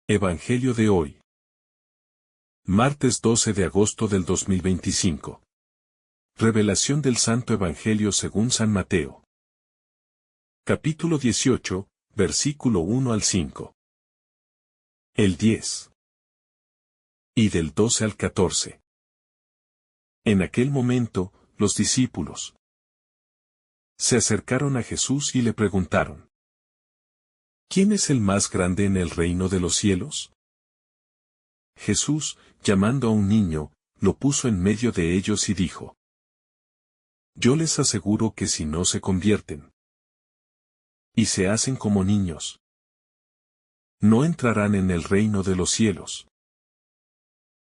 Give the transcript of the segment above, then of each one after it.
Evangelio de hoy. Martes 12 de agosto del 2025. Revelación del Santo Evangelio según San Mateo. Capítulo 18, versículo 1 al 5. El 10. Y del 12 al 14. En aquel momento, los discípulos se acercaron a Jesús y le preguntaron: ¿Quién es el más grande en el reino de los cielos? Jesús, llamando a un niño, lo puso en medio de ellos y dijo: Yo les aseguro que si no se convierten y se hacen como niños, no entrarán en el reino de los cielos.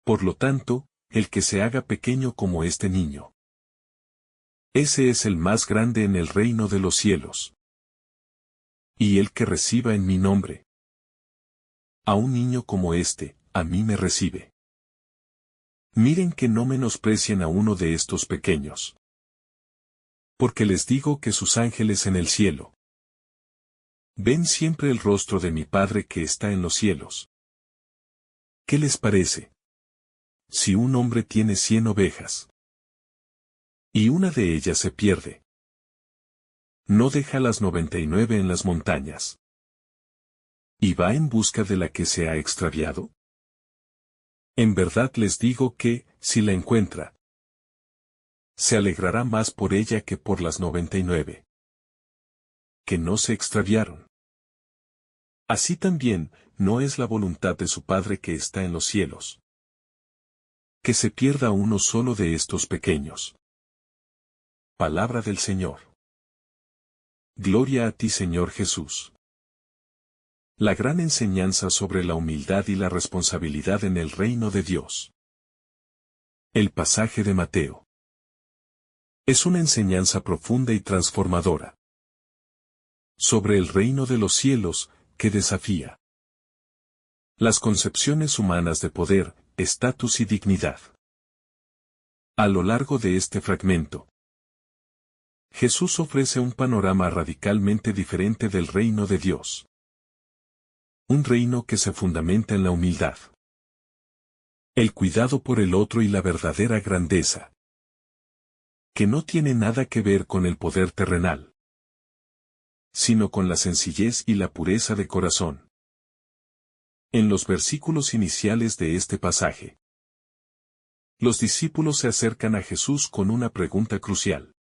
Por lo tanto, el que se haga pequeño como este niño, ese es el más grande en el reino de los cielos. Y el que reciba en mi nombre a un niño como este, a mí me recibe. Miren que no menosprecien a uno de estos pequeños. Porque les digo que sus ángeles en el cielo ven siempre el rostro de mi Padre que está en los cielos. ¿Qué les parece? Si un hombre tiene 100 ovejas y una de ellas se pierde, ¿no deja las 99 en las montañas y va en busca de la que se ha extraviado? En verdad les digo que, si la encuentra, se alegrará más por ella que por las 99 que no se extraviaron. Así también, no es la voluntad de su Padre que está en los cielos que se pierda uno solo de estos pequeños. Palabra del Señor. Gloria a ti, Señor Jesús. La gran enseñanza sobre la humildad y la responsabilidad en el reino de Dios. El pasaje de Mateo es una enseñanza profunda y transformadora sobre el reino de los cielos, que desafía las concepciones humanas de poder, estatus y dignidad. A lo largo de este fragmento, Jesús ofrece un panorama radicalmente diferente del reino de Dios. Un reino que se fundamenta en la humildad, el cuidado por el otro y la verdadera grandeza, que no tiene nada que ver con el poder terrenal, sino con la sencillez y la pureza de corazón. En los versículos iniciales de este pasaje, los discípulos se acercan a Jesús con una pregunta crucial.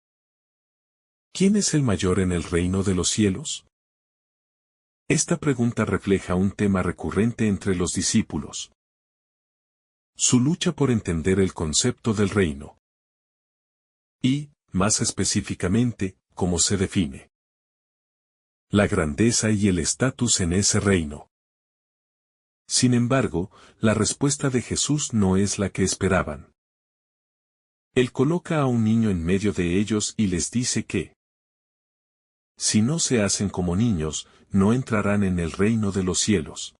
¿Quién es el mayor en el reino de los cielos? Esta pregunta refleja un tema recurrente entre los discípulos: su lucha por entender el concepto del reino. Y, más específicamente, cómo se define la grandeza y el estatus en ese reino. Sin embargo, la respuesta de Jesús no es la que esperaban. Él coloca a un niño en medio de ellos y les dice que, si no se hacen como niños, no entrarán en el reino de los cielos.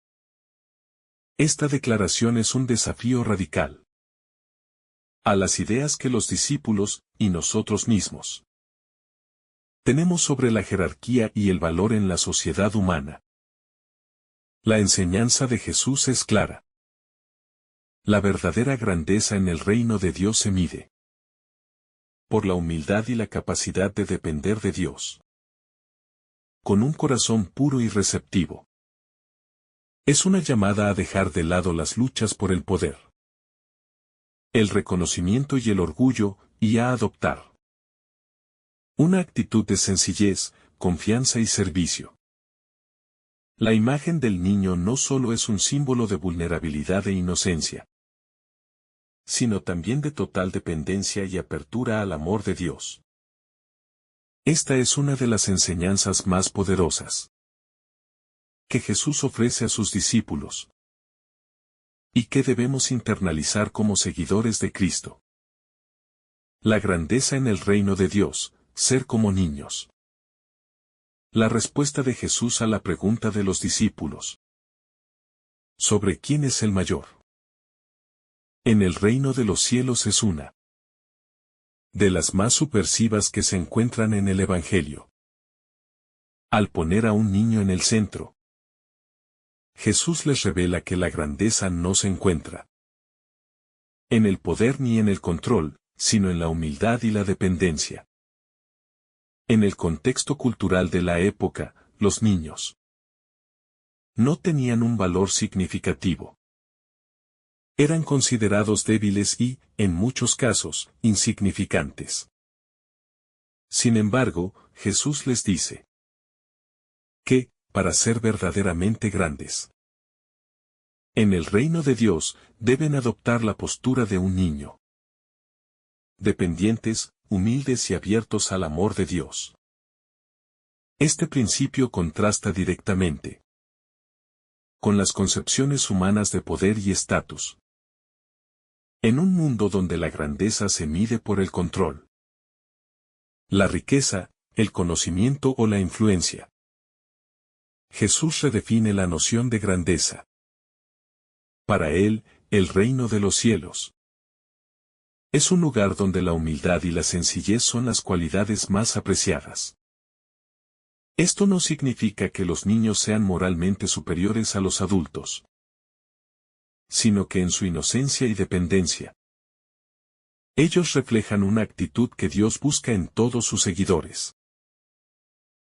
Esta declaración es un desafío radical a las ideas que los discípulos, y nosotros mismos, tenemos sobre la jerarquía y el valor en la sociedad humana. La enseñanza de Jesús es clara. La verdadera grandeza en el reino de Dios se mide por la humildad y la capacidad de depender de Dios, con un corazón puro y receptivo. Es una llamada a dejar de lado las luchas por el poder, el reconocimiento y el orgullo, y a adoptar una actitud de sencillez, confianza y servicio. La imagen del niño no solo es un símbolo de vulnerabilidad e inocencia, sino también de total dependencia y apertura al amor de Dios. Esta es una de las enseñanzas más poderosas que Jesús ofrece a sus discípulos y que debemos internalizar como seguidores de Cristo. La grandeza en el reino de Dios, ser como niños. La respuesta de Jesús a la pregunta de los discípulos sobre quién es el mayor en el reino de los cielos es una de las más subversivas que se encuentran en el Evangelio. Al poner a un niño en el centro, Jesús les revela que la grandeza no se encuentra en el poder ni en el control, sino en la humildad y la dependencia. En el contexto cultural de la época, los niños no tenían un valor significativo. Eran considerados débiles y, en muchos casos, insignificantes. Sin embargo, Jesús les dice que, para ser verdaderamente grandes en el reino de Dios, deben adoptar la postura de un niño. Dependientes, humildes y abiertos al amor de Dios. Este principio contrasta directamente con las concepciones humanas de poder y estatus. En un mundo donde la grandeza se mide por el control, la riqueza, el conocimiento o la influencia, Jesús redefine la noción de grandeza. Para él, el reino de los cielos es un lugar donde la humildad y la sencillez son las cualidades más apreciadas. Esto no significa que los niños sean moralmente superiores a los adultos, sino que en su inocencia y dependencia, ellos reflejan una actitud que Dios busca en todos sus seguidores.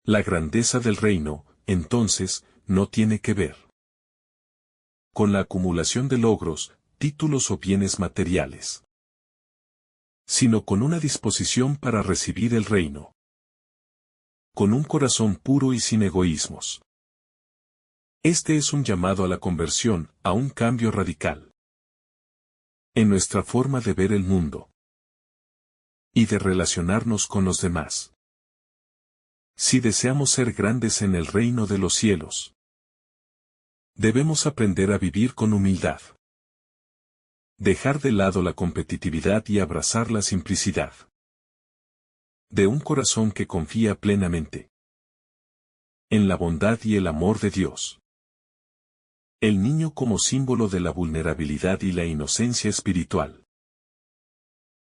La grandeza del reino, entonces, no tiene que ver con la acumulación de logros, títulos o bienes materiales, sino con una disposición para recibir el reino, con un corazón puro y sin egoísmos. Este es un llamado a la conversión, a un cambio radical en nuestra forma de ver el mundo y de relacionarnos con los demás. Si deseamos ser grandes en el reino de los cielos, debemos aprender a vivir con humildad, dejar de lado la competitividad y abrazar la simplicidad de un corazón que confía plenamente en la bondad y el amor de Dios. El niño como símbolo de la vulnerabilidad y la inocencia espiritual.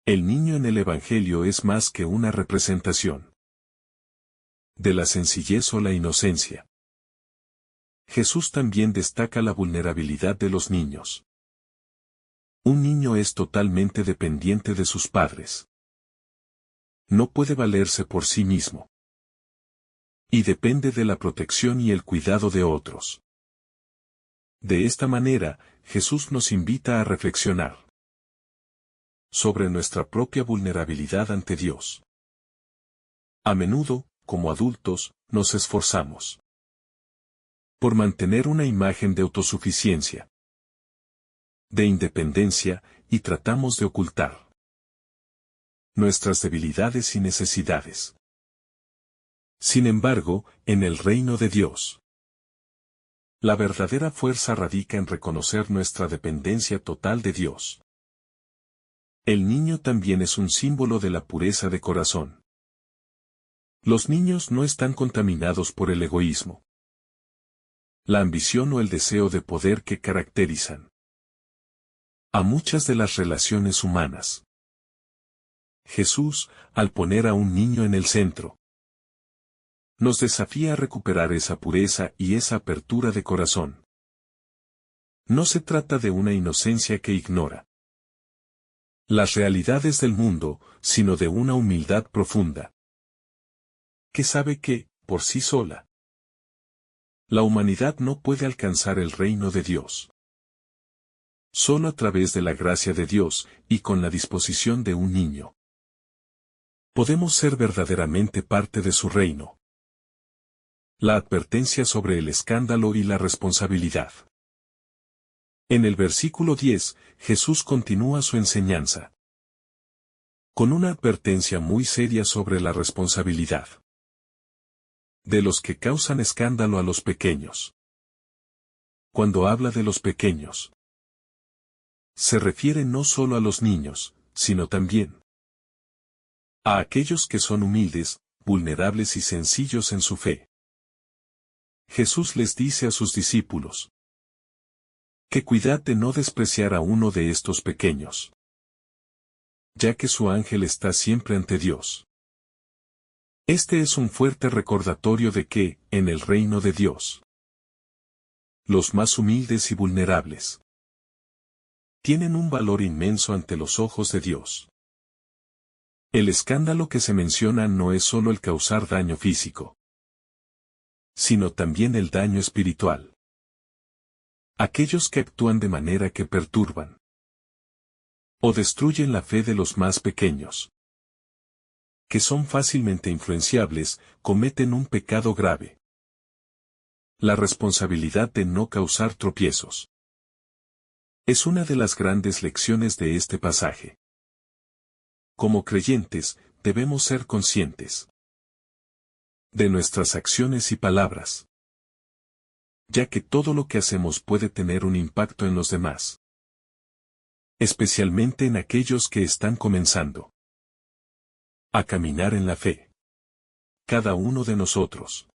El niño en el Evangelio es más que una representación de la sencillez o la inocencia. Jesús también destaca la vulnerabilidad de los niños. Un niño es totalmente dependiente de sus padres. No puede valerse por sí mismo. Y depende de la protección y el cuidado de otros. De esta manera, Jesús nos invita a reflexionar sobre nuestra propia vulnerabilidad ante Dios. A menudo, como adultos, nos esforzamos por mantener una imagen de autosuficiencia, de independencia, y tratamos de ocultar nuestras debilidades y necesidades. Sin embargo, en el reino de Dios, la verdadera fuerza radica en reconocer nuestra dependencia total de Dios. El niño también es un símbolo de la pureza de corazón. Los niños no están contaminados por el egoísmo, la ambición o el deseo de poder que caracterizan a muchas de las relaciones humanas. Jesús, al poner a un niño en el centro, nos desafía a recuperar esa pureza y esa apertura de corazón. No se trata de una inocencia que ignora las realidades del mundo, sino de una humildad profunda, que sabe que, por sí sola, la humanidad no puede alcanzar el reino de Dios. Solo a través de la gracia de Dios, y con la disposición de un niño, podemos ser verdaderamente parte de su reino. La advertencia sobre el escándalo y la responsabilidad. En el versículo 10, Jesús continúa su enseñanza con una advertencia muy seria sobre la responsabilidad de los que causan escándalo a los pequeños. Cuando habla de los pequeños, se refiere no solo a los niños, sino también a aquellos que son humildes, vulnerables y sencillos en su fe. Jesús les dice a sus discípulos que cuidad de no despreciar a uno de estos pequeños, ya que su ángel está siempre ante Dios. Este es un fuerte recordatorio de que, en el reino de Dios, los más humildes y vulnerables, tienen un valor inmenso ante los ojos de Dios. El escándalo que se menciona no es solo el causar daño físico, sino también el daño espiritual. Aquellos que actúan de manera que perturban o destruyen la fe de los más pequeños, que son fácilmente influenciables, cometen un pecado grave. La responsabilidad de no causar tropiezos es una de las grandes lecciones de este pasaje. Como creyentes, debemos ser conscientes de nuestras acciones y palabras, ya que todo lo que hacemos puede tener un impacto en los demás, especialmente en aquellos que están comenzando a caminar en la fe. Cada uno de nosotros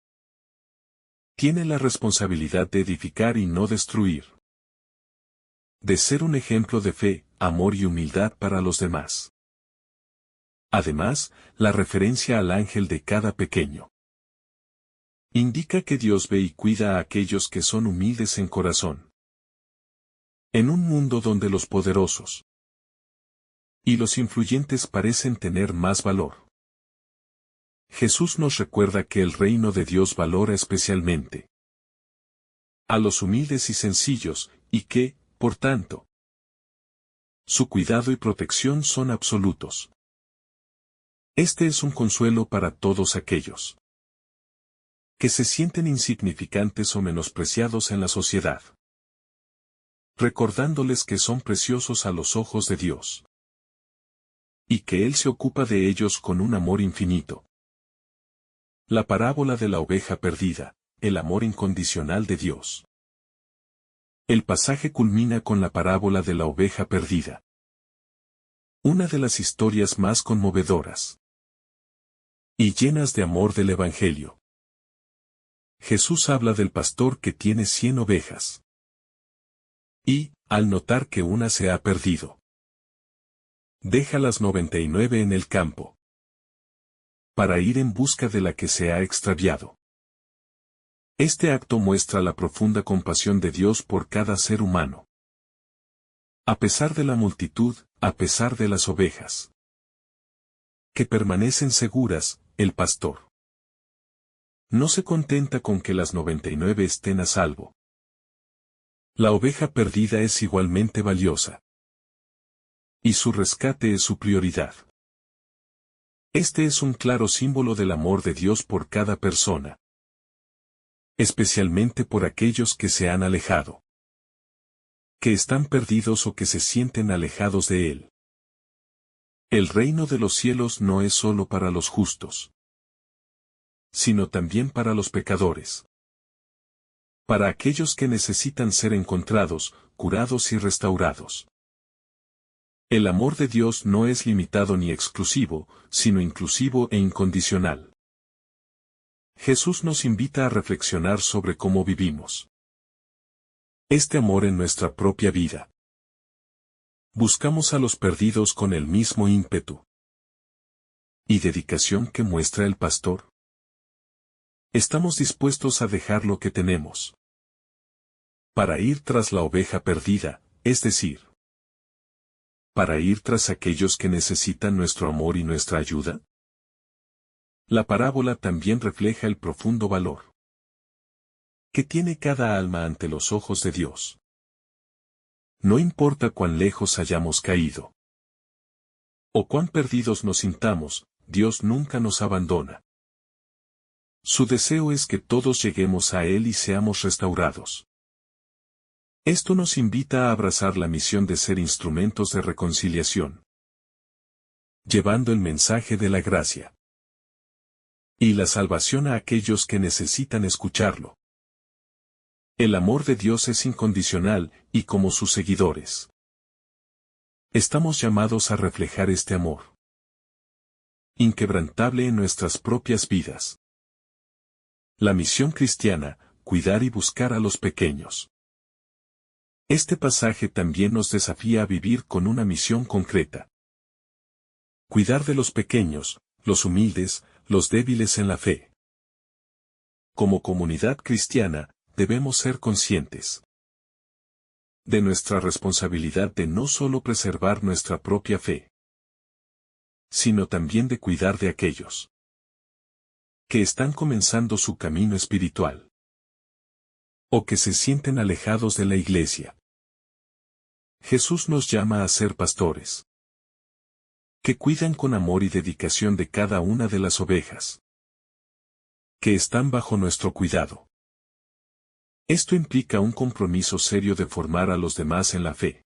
tiene la responsabilidad de edificar y no destruir, de ser un ejemplo de fe, amor y humildad para los demás. Además, la referencia al ángel de cada pequeño indica que Dios ve y cuida a aquellos que son humildes en corazón. En un mundo donde los poderosos y los influyentes parecen tener más valor, Jesús nos recuerda que el reino de Dios valora especialmente a los humildes y sencillos, y que, por tanto, su cuidado y protección son absolutos. Este es un consuelo para todos aquellos que se sienten insignificantes o menospreciados en la sociedad, recordándoles que son preciosos a los ojos de Dios, y que Él se ocupa de ellos con un amor infinito. La parábola de la oveja perdida, el amor incondicional de Dios. El pasaje culmina con la parábola de la oveja perdida, una de las historias más conmovedoras y llenas de amor del Evangelio. Jesús habla del pastor que tiene 100 ovejas. Y, al notar que una se ha perdido, deja las 99 en el campo para ir en busca de la que se ha extraviado. Este acto muestra la profunda compasión de Dios por cada ser humano. A pesar de la multitud, a pesar de las ovejas que permanecen seguras, el pastor no se contenta con que las 99 estén a salvo. La oveja perdida es igualmente valiosa, y su rescate es su prioridad. Este es un claro símbolo del amor de Dios por cada persona, especialmente por aquellos que se han alejado, que están perdidos o que se sienten alejados de Él. El reino de los cielos no es solo para los justos, sino también para los pecadores, para aquellos que necesitan ser encontrados, curados y restaurados. El amor de Dios no es limitado ni exclusivo, sino inclusivo e incondicional. Jesús nos invita a reflexionar sobre cómo vivimos este amor en nuestra propia vida. Buscamos a los perdidos con el mismo ímpetu y dedicación que muestra el pastor. Estamos dispuestos a dejar lo que tenemos para ir tras la oveja perdida, es decir, para ir tras aquellos que necesitan nuestro amor y nuestra ayuda. La parábola también refleja el profundo valor que tiene cada alma ante los ojos de Dios. No importa cuán lejos hayamos caído o cuán perdidos nos sintamos, Dios nunca nos abandona. Su deseo es que todos lleguemos a Él y seamos restaurados. Esto nos invita a abrazar la misión de ser instrumentos de reconciliación, llevando el mensaje de la gracia y la salvación a aquellos que necesitan escucharlo. El amor de Dios es incondicional, y como sus seguidores, estamos llamados a reflejar este amor inquebrantable en nuestras propias vidas. La misión cristiana, cuidar y buscar a los pequeños. Este pasaje también nos desafía a vivir con una misión concreta. Cuidar de los pequeños, los humildes, los débiles en la fe. Como comunidad cristiana, debemos ser conscientes de nuestra responsabilidad de no solo preservar nuestra propia fe, sino también de cuidar de aquellos que están comenzando su camino espiritual o que se sienten alejados de la iglesia. Jesús nos llama a ser pastores que cuidan con amor y dedicación de cada una de las ovejas que están bajo nuestro cuidado. Esto implica un compromiso serio de formar a los demás en la fe,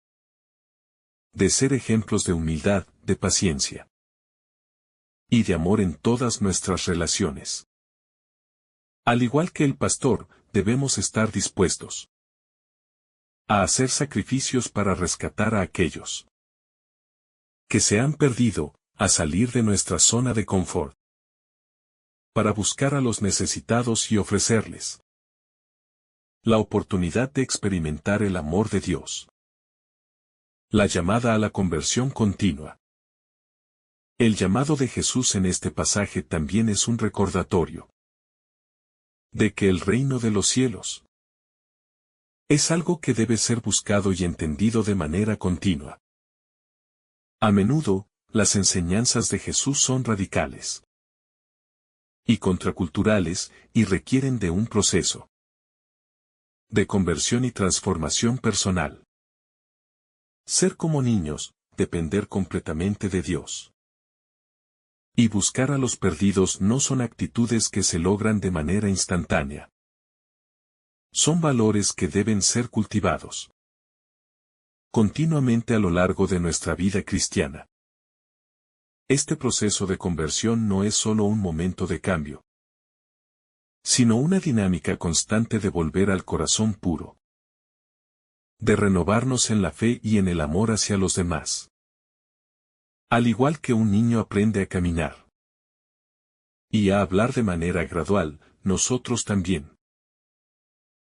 de ser ejemplos de humildad, de paciencia y de amor en todas nuestras relaciones. Al igual que el pastor, debemos estar dispuestos a hacer sacrificios para rescatar a aquellos que se han perdido, a salir de nuestra zona de confort, para buscar a los necesitados y ofrecerles la oportunidad de experimentar el amor de Dios. La llamada a la conversión continua. El llamado de Jesús en este pasaje también es un recordatorio de que el reino de los cielos es algo que debe ser buscado y entendido de manera continua. A menudo, las enseñanzas de Jesús son radicales y contraculturales, y requieren de un proceso de conversión y transformación personal. Ser como niños, depender completamente de Dios y buscar a los perdidos no son actitudes que se logran de manera instantánea. Son valores que deben ser cultivados continuamente a lo largo de nuestra vida cristiana. Este proceso de conversión no es solo un momento de cambio, sino una dinámica constante de volver al corazón puro, de renovarnos en la fe y en el amor hacia los demás. Al igual que un niño aprende a caminar y a hablar de manera gradual, nosotros también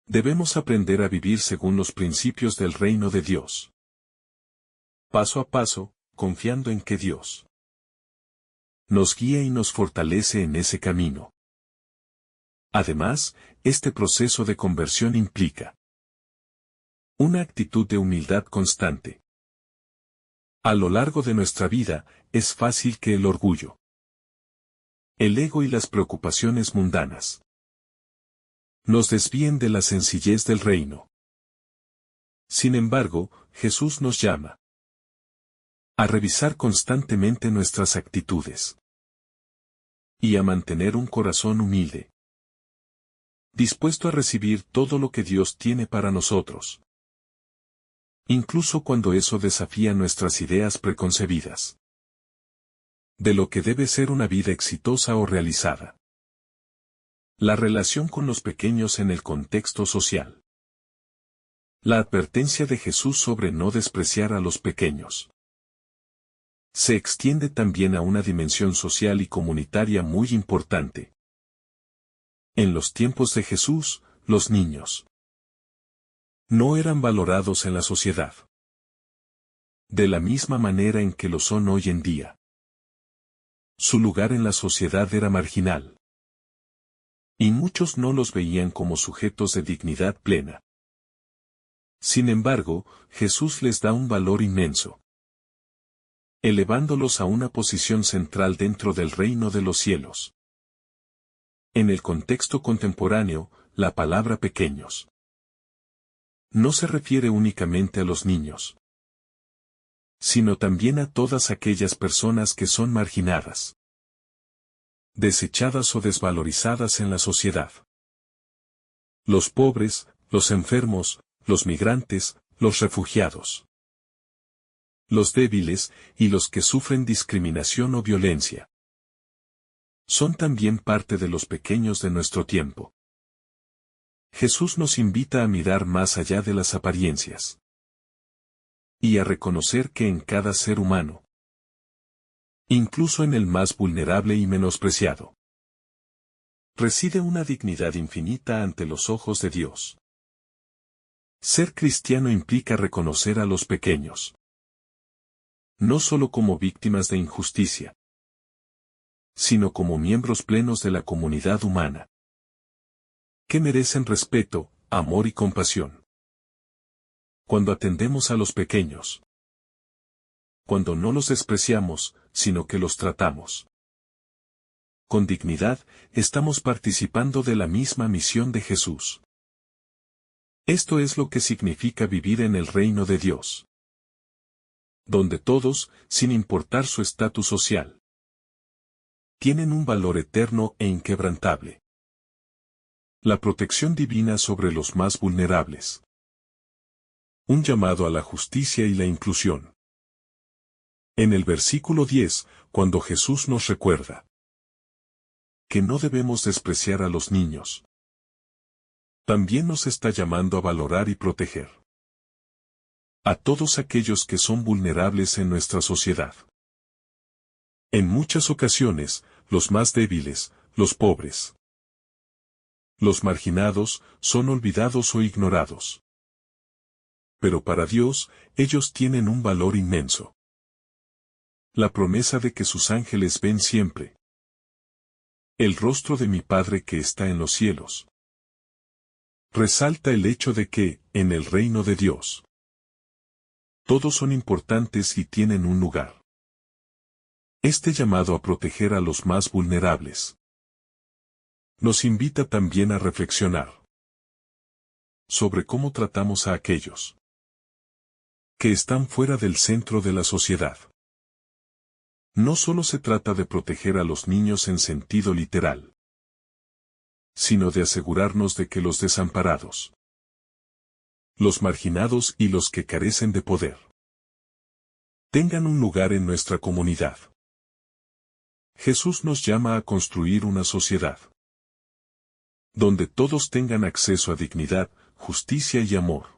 debemos aprender a vivir según los principios del reino de Dios, paso a paso, confiando en que Dios nos guía y nos fortalece en ese camino. Además, este proceso de conversión implica una actitud de humildad constante. A lo largo de nuestra vida, es fácil que el orgullo, el ego y las preocupaciones mundanas nos desvíen de la sencillez del reino. Sin embargo, Jesús nos llama a revisar constantemente nuestras actitudes y a mantener un corazón humilde, dispuesto a recibir todo lo que Dios tiene para nosotros, incluso cuando eso desafía nuestras ideas preconcebidas de lo que debe ser una vida exitosa o realizada. La relación con los pequeños en el contexto social. La advertencia de Jesús sobre no despreciar a los pequeños se extiende también a una dimensión social y comunitaria muy importante. En los tiempos de Jesús, los niños no eran valorados en la sociedad de la misma manera en que lo son hoy en día. Su lugar en la sociedad era marginal, y muchos no los veían como sujetos de dignidad plena. Sin embargo, Jesús les da un valor inmenso, elevándolos a una posición central dentro del reino de los cielos. En el contexto contemporáneo, la palabra pequeños no se refiere únicamente a los niños, sino también a todas aquellas personas que son marginadas, desechadas o desvalorizadas en la sociedad. Los pobres, los enfermos, los migrantes, los refugiados, los débiles y los que sufren discriminación o violencia son también parte de los pequeños de nuestro tiempo. Jesús nos invita a mirar más allá de las apariencias y a reconocer que en cada ser humano, incluso en el más vulnerable y menospreciado, reside una dignidad infinita ante los ojos de Dios. Ser cristiano implica reconocer a los pequeños no solo como víctimas de injusticia, sino como miembros plenos de la comunidad humana, que merecen respeto, amor y compasión. Cuando atendemos a los pequeños. Cuando no los despreciamos, sino que los tratamos con dignidad, estamos participando de la misma misión de Jesús. Esto es lo que significa vivir en el reino de Dios, donde todos, sin importar su estatus social, tienen un valor eterno e inquebrantable. La protección divina sobre los más vulnerables. Un llamado a la justicia y la inclusión. En el versículo 10, cuando Jesús nos recuerda que no debemos despreciar a los niños, también nos está llamando a valorar y proteger a todos aquellos que son vulnerables en nuestra sociedad. En muchas ocasiones, los más débiles, los pobres, los marginados, son olvidados o ignorados. Pero para Dios, ellos tienen un valor inmenso. La promesa de que sus ángeles ven siempre el rostro de mi Padre que está en los cielos. Resalta el hecho de que, en el reino de Dios, todos son importantes y tienen un lugar. Este llamado a proteger a los más vulnerables nos invita también a reflexionar sobre cómo tratamos a aquellos que están fuera del centro de la sociedad. No solo se trata de proteger a los niños en sentido literal, sino de asegurarnos de que los desamparados, los marginados y los que carecen de poder, tengan un lugar en nuestra comunidad. Jesús nos llama a construir una sociedad donde todos tengan acceso a dignidad, justicia y amor.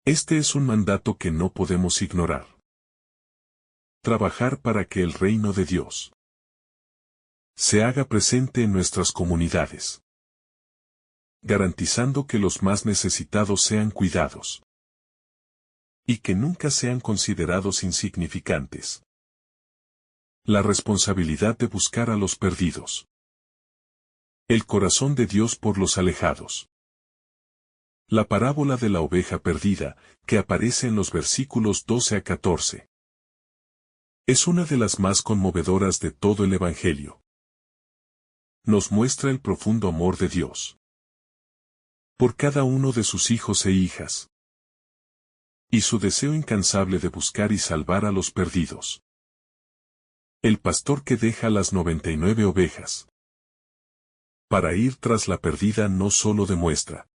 Este es un mandato que no podemos ignorar. Trabajar para que el reino de Dios se haga presente en nuestras comunidades, garantizando que los más necesitados sean cuidados y que nunca sean considerados insignificantes. La responsabilidad de buscar a los perdidos. El corazón de Dios por los alejados. La parábola de la oveja perdida, que aparece en los versículos 12 a 14. Es una de las más conmovedoras de todo el Evangelio. Nos muestra el profundo amor de Dios por cada uno de sus hijos e hijas, y su deseo incansable de buscar y salvar a los perdidos. El pastor que deja las 99 ovejas para ir tras la perdida no solo demuestra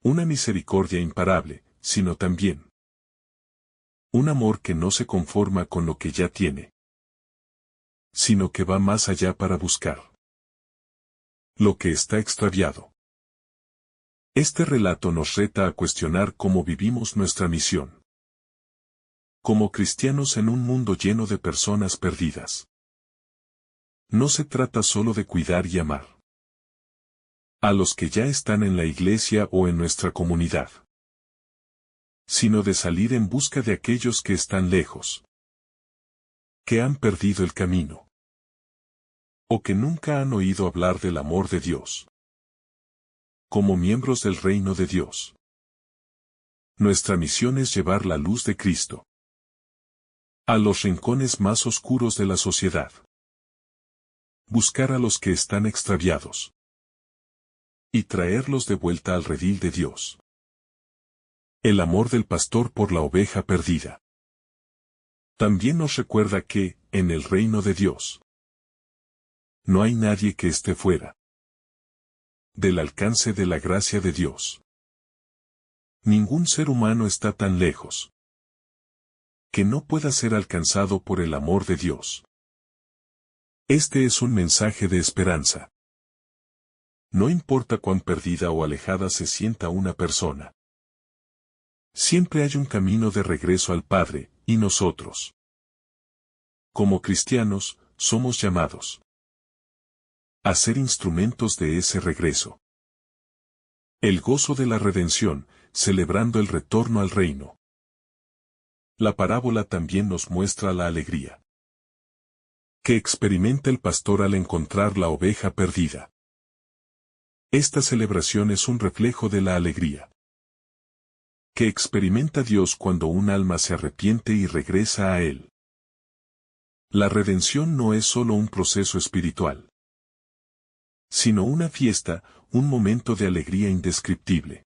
una misericordia imparable, sino también un amor que no se conforma con lo que ya tiene, sino que va más allá para buscar lo que está extraviado. Este relato nos reta a cuestionar cómo vivimos nuestra misión como cristianos en un mundo lleno de personas perdidas. No se trata solo de cuidar y amar a los que ya están en la iglesia o en nuestra comunidad, sino de salir en busca de aquellos que están lejos, que han perdido el camino, o que nunca han oído hablar del amor de Dios. Como miembros del reino de Dios, nuestra misión es llevar la luz de Cristo a los rincones más oscuros de la sociedad. Buscar a los que están extraviados y traerlos de vuelta al redil de Dios. El amor del pastor por la oveja perdida. También nos recuerda que, en el reino de Dios, no hay nadie que esté fuera del alcance de la gracia de Dios. Ningún ser humano está tan lejos que no pueda ser alcanzado por el amor de Dios. Este es un mensaje de esperanza. No importa cuán perdida o alejada se sienta una persona. Siempre hay un camino de regreso al Padre, y nosotros, como cristianos, somos llamados a ser instrumentos de ese regreso. El gozo de la redención, celebrando el retorno al reino. La parábola también nos muestra la alegría que experimenta el pastor al encontrar la oveja perdida. Esta celebración es un reflejo de la alegría que experimenta Dios cuando un alma se arrepiente y regresa a Él. La redención no es solo un proceso espiritual, sino una fiesta, un momento de alegría indescriptible.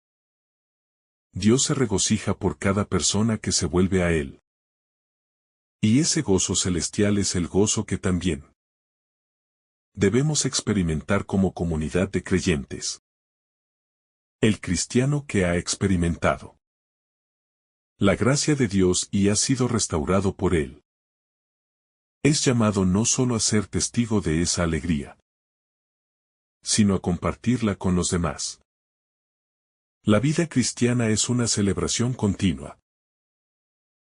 Dios se regocija por cada persona que se vuelve a Él. Y ese gozo celestial es el gozo que también debemos experimentar como comunidad de creyentes. El cristiano que ha experimentado la gracia de Dios y ha sido restaurado por Él es llamado no solo a ser testigo de esa alegría, sino a compartirla con los demás. La vida cristiana es una celebración continua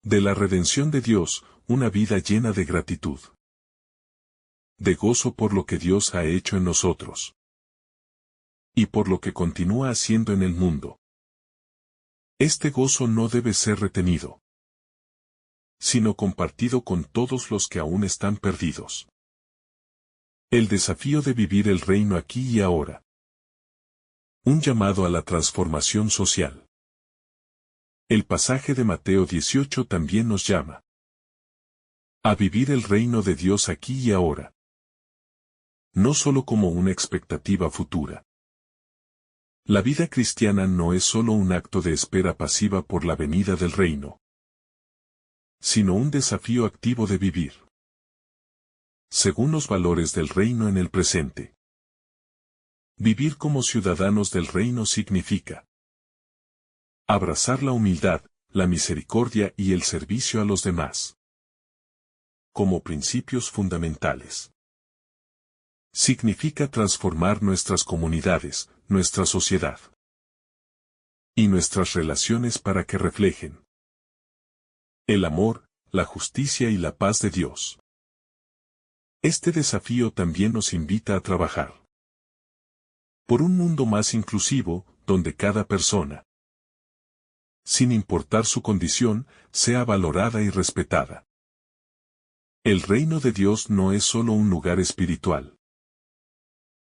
de la redención de Dios, una vida llena de gratitud, de gozo por lo que Dios ha hecho en nosotros y por lo que continúa haciendo en el mundo. Este gozo no debe ser retenido, sino compartido con todos los que aún están perdidos. El desafío de vivir el reino aquí y ahora. Un llamado a la transformación social. El pasaje de Mateo 18 también nos llama a vivir el reino de Dios aquí y ahora, no solo como una expectativa futura. La vida cristiana no es solo un acto de espera pasiva por la venida del reino, sino un desafío activo de vivir según los valores del reino en el presente. Vivir como ciudadanos del reino significa abrazar la humildad, la misericordia y el servicio a los demás como principios fundamentales. Significa transformar nuestras comunidades, nuestra sociedad y nuestras relaciones para que reflejen el amor, la justicia y la paz de Dios. Este desafío también nos invita a trabajar por un mundo más inclusivo, donde cada persona, sin importar su condición, sea valorada y respetada. El reino de Dios no es solo un lugar espiritual,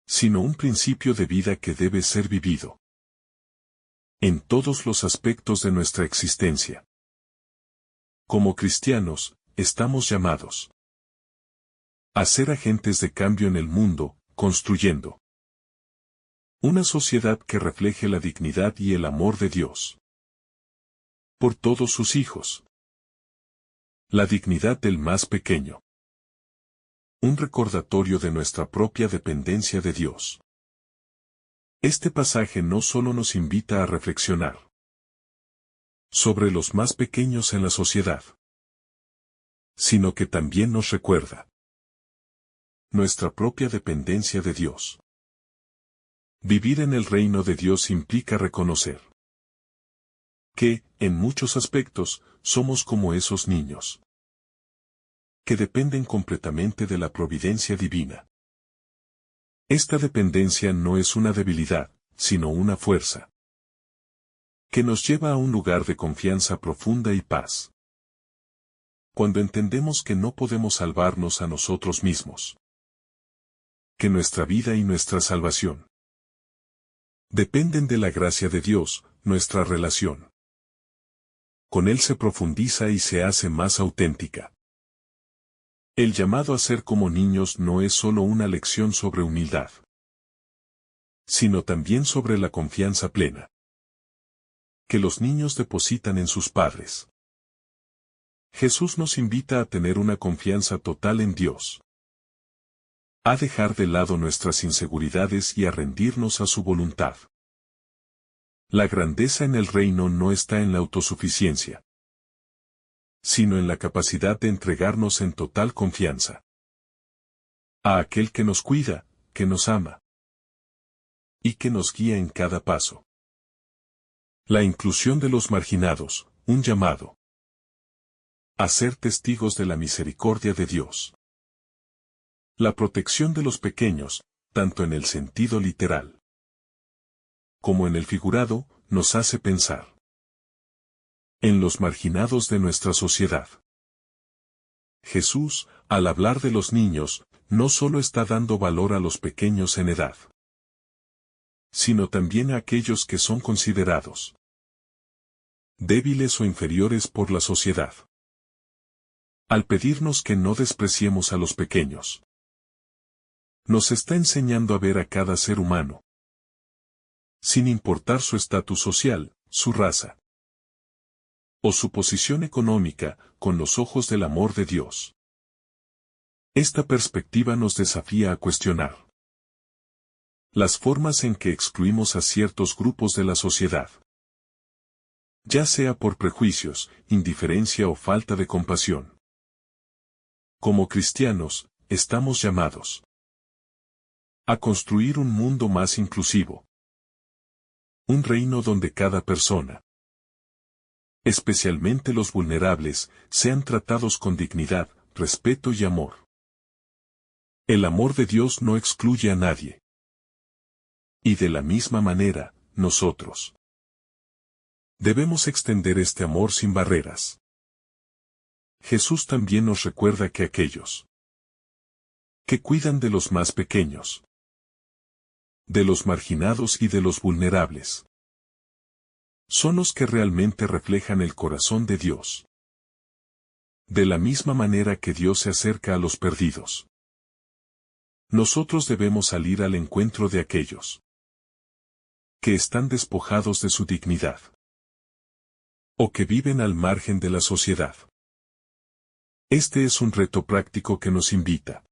sino un principio de vida que debe ser vivido en todos los aspectos de nuestra existencia. Como cristianos, estamos llamados a ser agentes de cambio en el mundo, construyendo una sociedad que refleje la dignidad y el amor de Dios por todos sus hijos. La dignidad del más pequeño. Un recordatorio de nuestra propia dependencia de Dios. Este pasaje no solo nos invita a reflexionar sobre los más pequeños en la sociedad, sino que también nos recuerda nuestra propia dependencia de Dios. Vivir en el reino de Dios implica reconocer que, en muchos aspectos, somos como esos niños que dependen completamente de la providencia divina. Esta dependencia no es una debilidad, sino una fuerza que nos lleva a un lugar de confianza profunda y paz. Cuando entendemos que no podemos salvarnos a nosotros mismos, que nuestra vida y nuestra salvación dependen de la gracia de Dios, nuestra relación con Él se profundiza y se hace más auténtica. El llamado a ser como niños no es solo una lección sobre humildad, sino también sobre la confianza plena que los niños depositan en sus padres. Jesús nos invita a tener una confianza total en Dios, a dejar de lado nuestras inseguridades y a rendirnos a su voluntad. La grandeza en el reino no está en la autosuficiencia, sino en la capacidad de entregarnos en total confianza a aquel que nos cuida, que nos ama y que nos guía en cada paso. La inclusión de los marginados, un llamado a ser testigos de la misericordia de Dios. La protección de los pequeños, tanto en el sentido literal como en el figurado, nos hace pensar en los marginados de nuestra sociedad. Jesús, al hablar de los niños, no solo está dando valor a los pequeños en edad, sino también a aquellos que son considerados débiles o inferiores por la sociedad. Al pedirnos que no despreciemos a los pequeños, nos está enseñando a ver a cada ser humano, sin importar su estatus social, su raza o su posición económica, con los ojos del amor de Dios. Esta perspectiva nos desafía a cuestionar las formas en que excluimos a ciertos grupos de la sociedad, ya sea por prejuicios, indiferencia o falta de compasión. Como cristianos, estamos llamados a construir un mundo más inclusivo, un reino donde cada persona, especialmente los vulnerables, sean tratados con dignidad, respeto y amor. El amor de Dios no excluye a nadie. Y de la misma manera, nosotros debemos extender este amor sin barreras. Jesús también nos recuerda que aquellos que cuidan de los más pequeños, de los marginados y de los vulnerables, son los que realmente reflejan el corazón de Dios. De la misma manera que Dios se acerca a los perdidos, nosotros debemos salir al encuentro de aquellos que están despojados de su dignidad, o que viven al margen de la sociedad. Este es un reto práctico que nos invita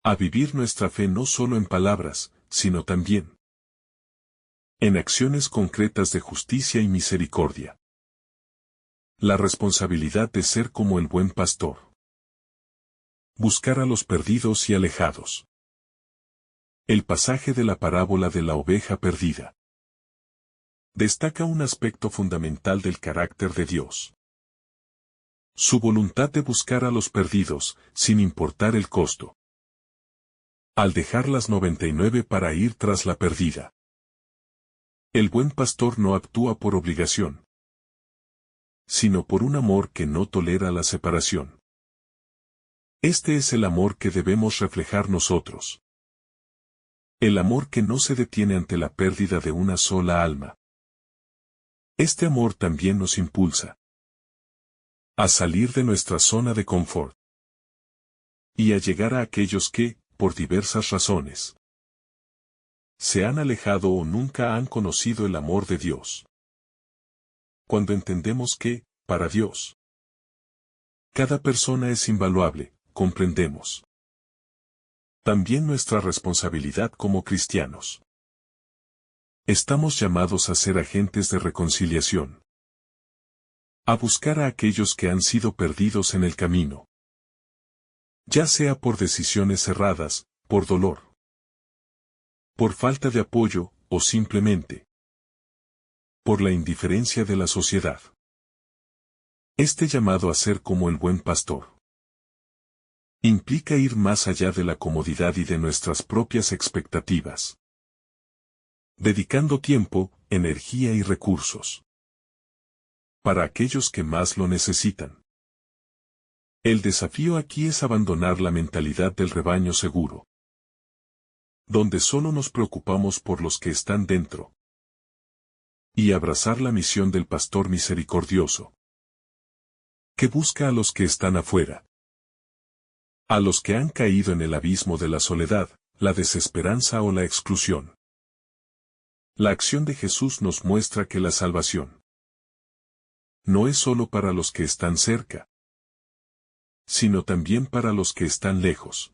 a vivir nuestra fe no solo en palabras, sino también en acciones concretas de justicia y misericordia. La responsabilidad de ser como el buen pastor. Buscar a los perdidos y alejados. El pasaje de la parábola de la oveja perdida destaca un aspecto fundamental del carácter de Dios. Su voluntad de buscar a los perdidos, sin importar el costo. Al dejar las 99 para ir tras la perdida. El buen pastor no actúa por obligación, sino por un amor que no tolera la separación. Este es el amor que debemos reflejar nosotros. El amor que no se detiene ante la pérdida de una sola alma. Este amor también nos impulsa a salir de nuestra zona de confort y a llegar a aquellos que, por diversas razones, se han alejado o nunca han conocido el amor de Dios. Cuando entendemos que, para Dios, cada persona es invaluable, comprendemos también nuestra responsabilidad como cristianos. Estamos llamados a ser agentes de reconciliación, a buscar a aquellos que han sido perdidos en el camino, ya sea por decisiones erradas, por dolor, por falta de apoyo, o simplemente por la indiferencia de la sociedad. Este llamado a ser como el buen pastor implica ir más allá de la comodidad y de nuestras propias expectativas, dedicando tiempo, energía y recursos para aquellos que más lo necesitan. El desafío aquí es abandonar la mentalidad del rebaño seguro, donde solo nos preocupamos por los que están dentro, y abrazar la misión del pastor misericordioso, que busca a los que están afuera, a los que han caído en el abismo de la soledad, la desesperanza o la exclusión. La acción de Jesús nos muestra que la salvación no es solo para los que están cerca, sino también para los que están lejos.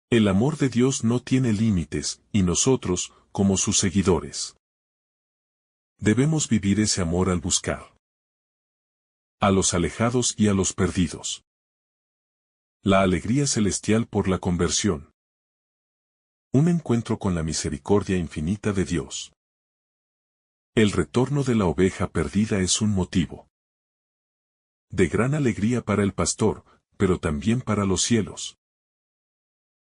El amor de Dios no tiene límites, y nosotros, como sus seguidores, debemos vivir ese amor al buscar a los alejados y a los perdidos. La alegría celestial por la conversión. Un encuentro con la misericordia infinita de Dios. El retorno de la oveja perdida es un motivo de gran alegría para el pastor, pero también para los cielos.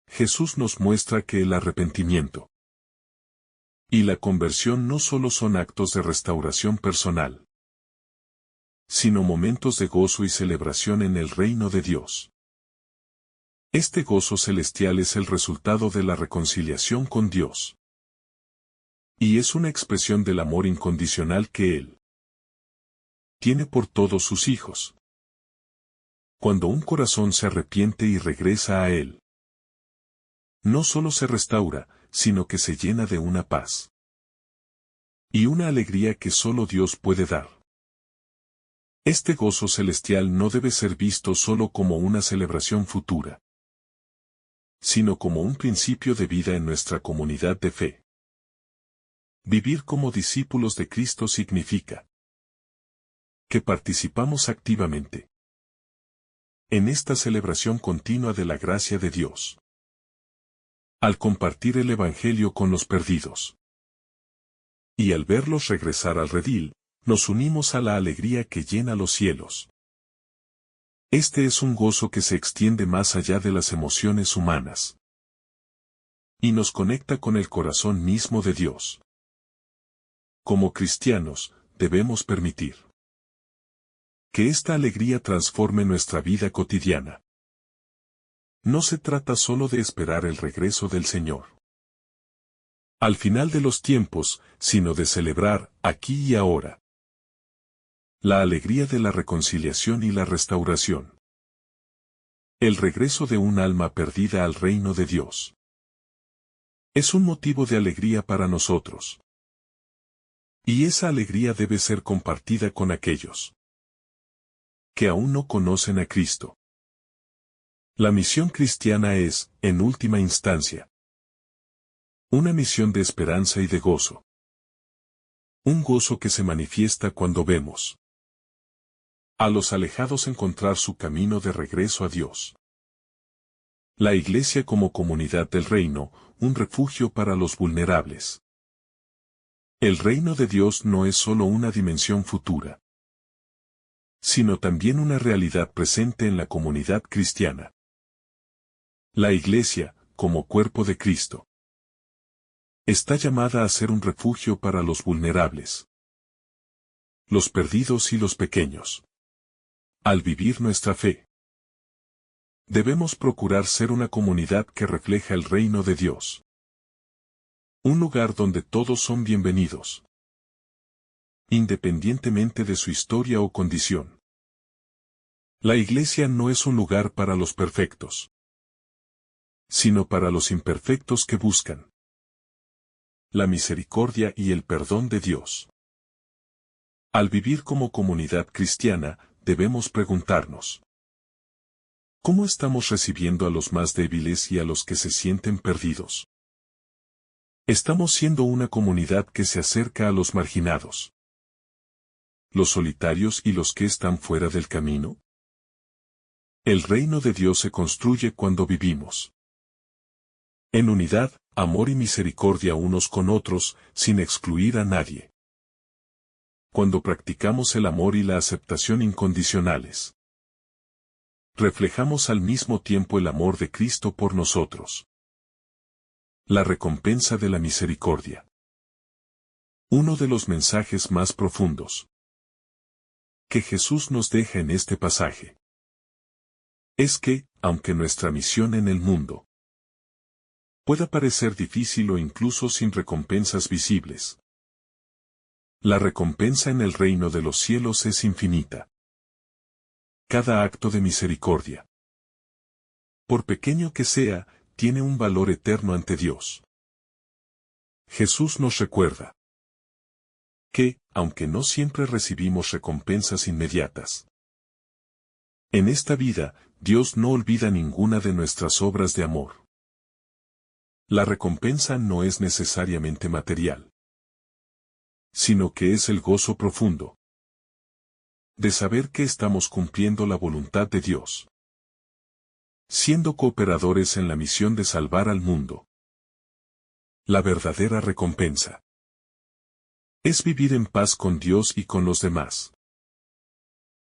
Jesús nos muestra que el arrepentimiento y la conversión no solo son actos de restauración personal, sino momentos de gozo y celebración en el reino de Dios. Este gozo celestial es el resultado de la reconciliación con Dios. Y es una expresión del amor incondicional que Él tiene por todos sus hijos. Cuando un corazón se arrepiente y regresa a Él, no solo se restaura, sino que se llena de una paz y una alegría que solo Dios puede dar. Este gozo celestial no debe ser visto solo como una celebración futura, sino como un principio de vida en nuestra comunidad de fe. Vivir como discípulos de Cristo significa que participamos activamente en esta celebración continua de la gracia de Dios, al compartir el Evangelio con los perdidos, y al verlos regresar al redil, nos unimos a la alegría que llena los cielos. Este es un gozo que se extiende más allá de las emociones humanas y nos conecta con el corazón mismo de Dios. Como cristianos, debemos permitir que esta alegría transforme nuestra vida cotidiana. No se trata solo de esperar el regreso del Señor al final de los tiempos, sino de celebrar, aquí y ahora, la alegría de la reconciliación y la restauración. El regreso de un alma perdida al reino de Dios es un motivo de alegría para nosotros. Y esa alegría debe ser compartida con aquellos que aún no conocen a Cristo. La misión cristiana es, en última instancia, una misión de esperanza y de gozo. Un gozo que se manifiesta cuando vemos a los alejados encontrar su camino de regreso a Dios. La Iglesia como comunidad del reino, un refugio para los vulnerables. El reino de Dios no es solo una dimensión futura, sino también una realidad presente en la comunidad cristiana. La Iglesia, como cuerpo de Cristo, está llamada a ser un refugio para los vulnerables, los perdidos y los pequeños. Al vivir nuestra fe, debemos procurar ser una comunidad que refleja el reino de Dios. Un lugar donde todos son bienvenidos, independientemente de su historia o condición. La Iglesia no es un lugar para los perfectos, sino para los imperfectos que buscan la misericordia y el perdón de Dios. Al vivir como comunidad cristiana, debemos preguntarnos: ¿cómo estamos recibiendo a los más débiles y a los que se sienten perdidos? ¿Estamos siendo una comunidad que se acerca a los marginados, los solitarios y los que están fuera del camino? El reino de Dios se construye cuando vivimos en unidad, amor y misericordia unos con otros, sin excluir a nadie. Cuando practicamos el amor y la aceptación incondicionales, reflejamos al mismo tiempo el amor de Cristo por nosotros. La recompensa de la misericordia. Uno de los mensajes más profundos que Jesús nos deja en este pasaje es que, aunque nuestra misión en el mundo pueda parecer difícil o incluso sin recompensas visibles, la recompensa en el reino de los cielos es infinita. Cada acto de misericordia, por pequeño que sea, tiene un valor eterno ante Dios. Jesús nos recuerda que, aunque no siempre recibimos recompensas inmediatas, en esta vida, Dios no olvida ninguna de nuestras obras de amor. La recompensa no es necesariamente material, sino que es el gozo profundo de saber que estamos cumpliendo la voluntad de Dios, siendo cooperadores en la misión de salvar al mundo. La verdadera recompensa es vivir en paz con Dios y con los demás,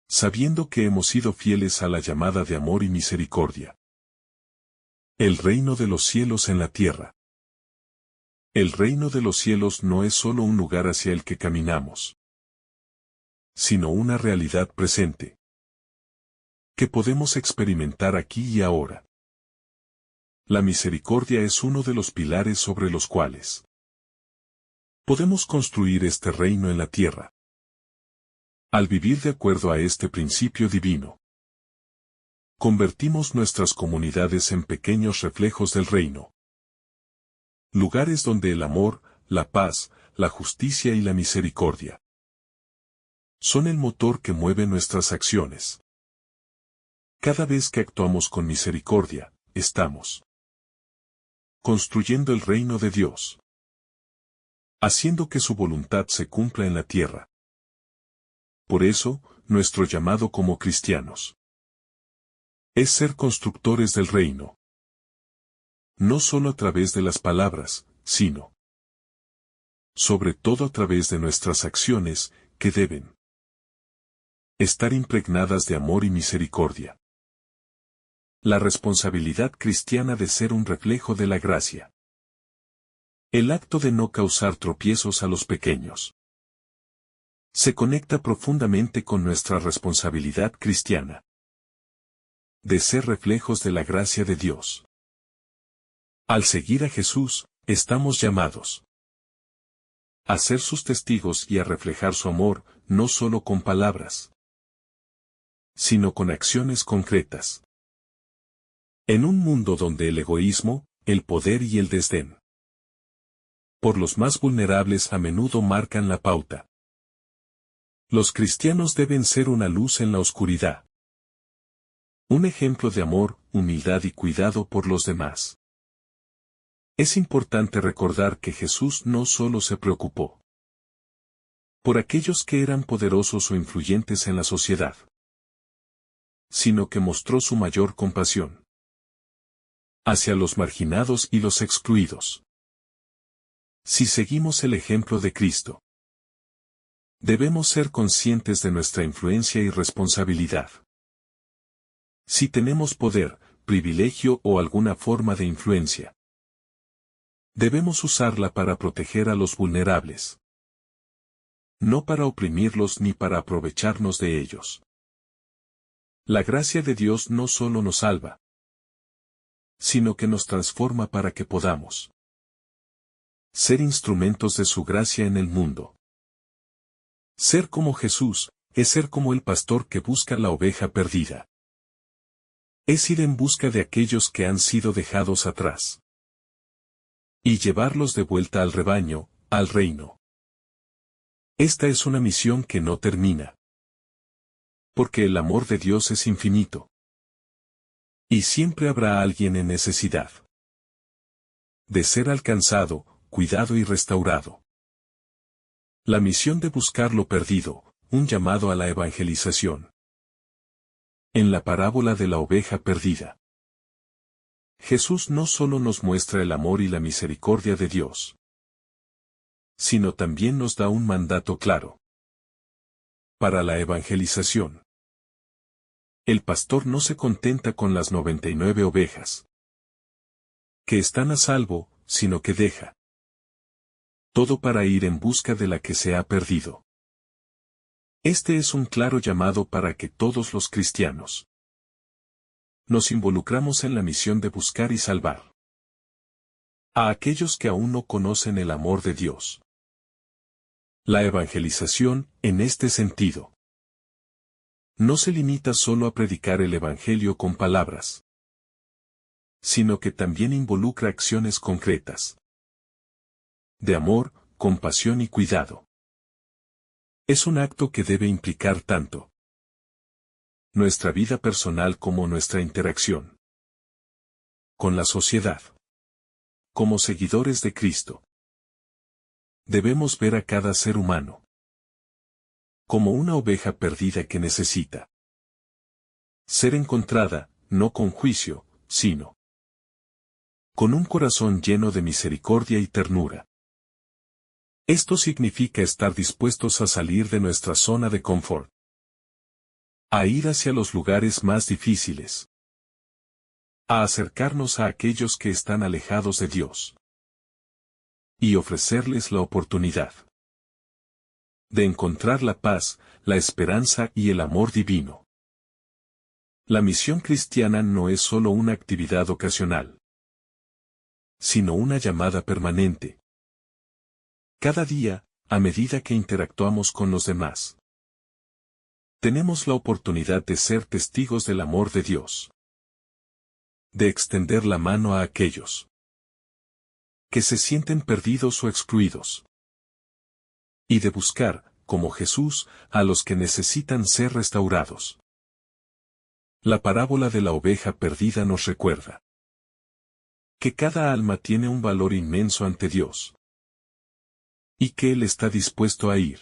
sabiendo que hemos sido fieles a la llamada de amor y misericordia. El reino de los cielos en la tierra. El reino de los cielos no es solo un lugar hacia el que caminamos, sino una realidad presente que podemos experimentar aquí y ahora. La misericordia es uno de los pilares sobre los cuales Podemos construir este reino en la tierra. Al vivir de acuerdo a este principio divino, convertimos nuestras comunidades en pequeños reflejos del reino. Lugares donde el amor, la paz, la justicia y la misericordia son el motor que mueve nuestras acciones. Cada vez que actuamos con misericordia, estamos construyendo el reino de Dios, haciendo que su voluntad se cumpla en la tierra. Por eso, nuestro llamado como cristianos es ser constructores del reino. No solo a través de las palabras, sino sobre todo a través de nuestras acciones, que deben estar impregnadas de amor y misericordia. La responsabilidad cristiana de ser un reflejo de la gracia. El acto de no causar tropiezos a los pequeños se conecta profundamente con nuestra responsabilidad cristiana de ser reflejos de la gracia de Dios. Al seguir a Jesús, estamos llamados a ser sus testigos y a reflejar su amor, no solo con palabras, sino con acciones concretas. En un mundo donde el egoísmo, el poder y el desdén por los más vulnerables a menudo marcan la pauta, los cristianos deben ser una luz en la oscuridad. Un ejemplo de amor, humildad y cuidado por los demás. Es importante recordar que Jesús no solo se preocupó por aquellos que eran poderosos o influyentes en la sociedad, sino que mostró su mayor compasión hacia los marginados y los excluidos. Si seguimos el ejemplo de Cristo, debemos ser conscientes de nuestra influencia y responsabilidad. Si tenemos poder, privilegio o alguna forma de influencia, debemos usarla para proteger a los vulnerables, no para oprimirlos ni para aprovecharnos de ellos. La gracia de Dios no solo nos salva, sino que nos transforma para que podamos ser instrumentos de su gracia en el mundo. Ser como Jesús, es ser como el pastor que busca la oveja perdida. Es ir en busca de aquellos que han sido dejados atrás y llevarlos de vuelta al rebaño, al reino. Esta es una misión que no termina, porque el amor de Dios es infinito. Y siempre habrá alguien en necesidad de ser alcanzado, cuidado y restaurado. La misión de buscar lo perdido, un llamado a la evangelización. En la parábola de la oveja perdida, Jesús no solo nos muestra el amor y la misericordia de Dios, sino también nos da un mandato claro para la evangelización. El pastor no se contenta con las 99 ovejas que están a salvo, sino que deja todo para ir en busca de la que se ha perdido. Este es un claro llamado para que todos los cristianos nos involucramos en la misión de buscar y salvar a aquellos que aún no conocen el amor de Dios. La evangelización, en este sentido, no se limita solo a predicar el Evangelio con palabras, sino que también involucra acciones concretas de amor, compasión y cuidado. Es un acto que debe implicar tanto nuestra vida personal como nuestra interacción con la sociedad. Como seguidores de Cristo, debemos ver a cada ser humano como una oveja perdida que necesita ser encontrada, no con juicio, sino con un corazón lleno de misericordia y ternura. Esto significa estar dispuestos a salir de nuestra zona de confort, a ir hacia los lugares más difíciles, a acercarnos a aquellos que están alejados de Dios y ofrecerles la oportunidad de encontrar la paz, la esperanza y el amor divino. La misión cristiana no es solo una actividad ocasional, sino una llamada permanente. Cada día, a medida que interactuamos con los demás, tenemos la oportunidad de ser testigos del amor de Dios, de extender la mano a aquellos que se sienten perdidos o excluidos, y de buscar, como Jesús, a los que necesitan ser restaurados. La parábola de la oveja perdida nos recuerda que cada alma tiene un valor inmenso ante Dios, y que Él está dispuesto a ir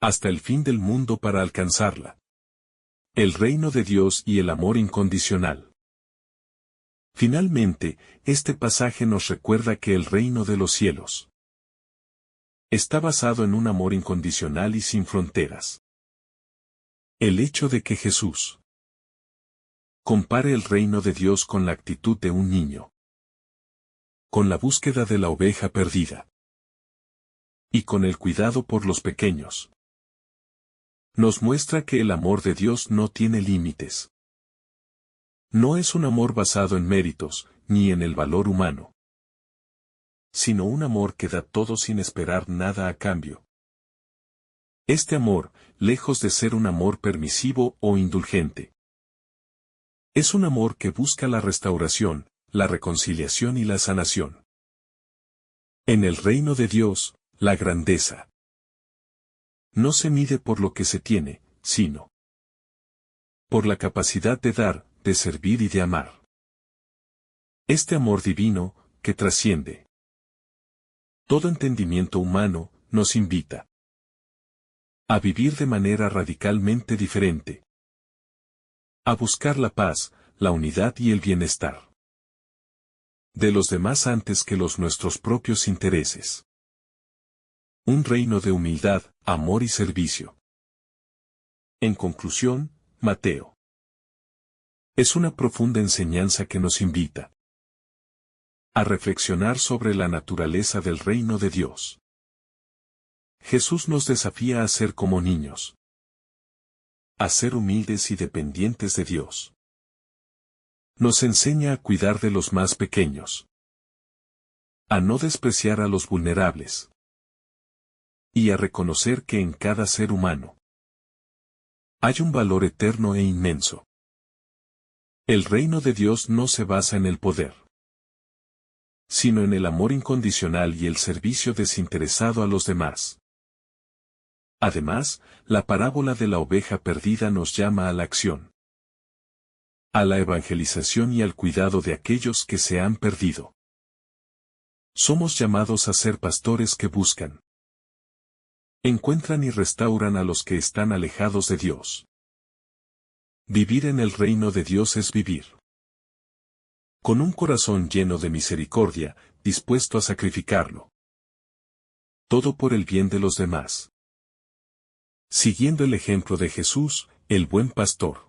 hasta el fin del mundo para alcanzarla. El reino de Dios y el amor incondicional. Finalmente, este pasaje nos recuerda que el reino de los cielos está basado en un amor incondicional y sin fronteras. El hecho de que Jesús compare el reino de Dios con la actitud de un niño, con la búsqueda de la oveja perdida, y con el cuidado por los pequeños, nos muestra que el amor de Dios no tiene límites. No es un amor basado en méritos, ni en el valor humano, sino un amor que da todo sin esperar nada a cambio. Este amor, lejos de ser un amor permisivo o indulgente, es un amor que busca la restauración, la reconciliación y la sanación. En el reino de Dios, la grandeza no se mide por lo que se tiene, sino por la capacidad de dar, de servir y de amar. Este amor divino, que trasciende todo entendimiento humano, nos invita a vivir de manera radicalmente diferente, a buscar la paz, la unidad y el bienestar de los demás antes que los nuestros propios intereses. Un reino de humildad, amor y servicio. En conclusión, Mateo es una profunda enseñanza que nos invita a reflexionar sobre la naturaleza del reino de Dios. Jesús nos desafía a ser como niños, a ser humildes y dependientes de Dios. Nos enseña a cuidar de los más pequeños, a no despreciar a los vulnerables, y a reconocer que en cada ser humano hay un valor eterno e inmenso. El reino de Dios no se basa en el poder, sino en el amor incondicional y el servicio desinteresado a los demás. Además, la parábola de la oveja perdida nos llama a la acción, a la evangelización y al cuidado de aquellos que se han perdido. Somos llamados a ser pastores que buscan, encuentran y restauran a los que están alejados de Dios. Vivir en el reino de Dios es vivir con un corazón lleno de misericordia, dispuesto a sacrificarlo todo por el bien de los demás. Siguiendo el ejemplo de Jesús, el buen pastor.